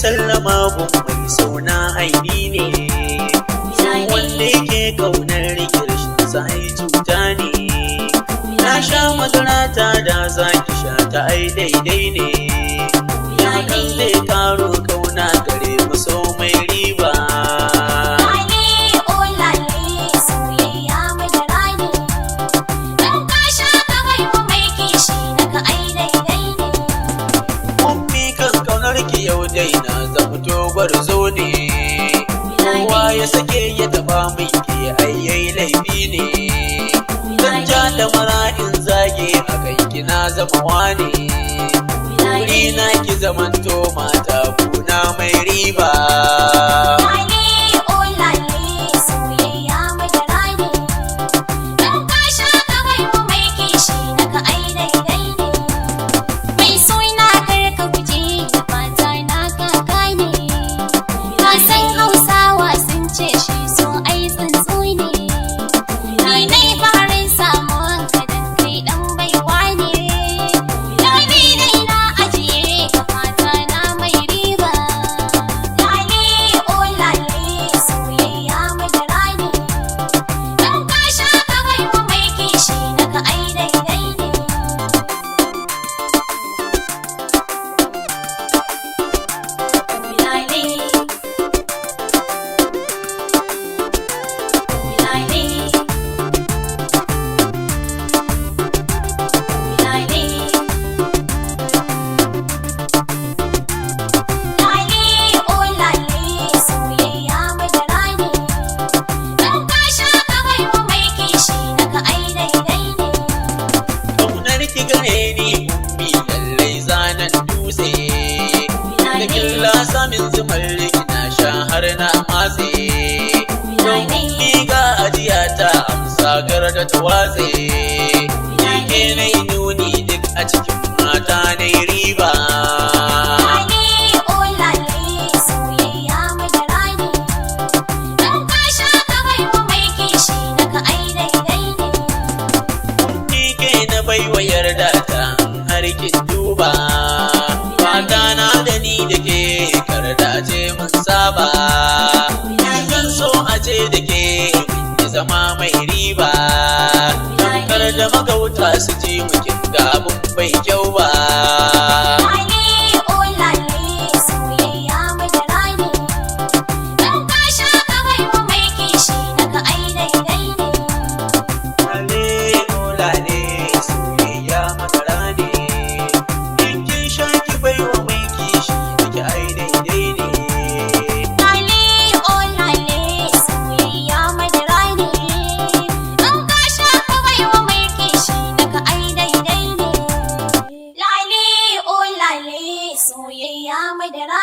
sallama gun mai sauna aini ne, wanda yake kaunar rikirshin sai cuta ne. Na sha madara ta da zaki sha ta ai daidai ne, ya kan zai karo kauna gare mu so mai riba. Yau dai na zamto gwarzo ne, kowa ya sake ya taba min ke ayyai laifi ne. Zan ja da mara'in zage a kai kina zama wane, wuri na ki zamanto mata kuna mai riba. Samin zumar na sha har na matse, domin miga ajiya ta amsa gara da ta watse. Yake na yi nuni duk a cikin mata na riba. Nike na baiwa yarda ta har kin duba, fata na da ni da ke karda ce mun saba. Zan so a ce da ke ya zama mai riba, kar da magauta su ji mukin gabin bai kyau ba. Soyayya madara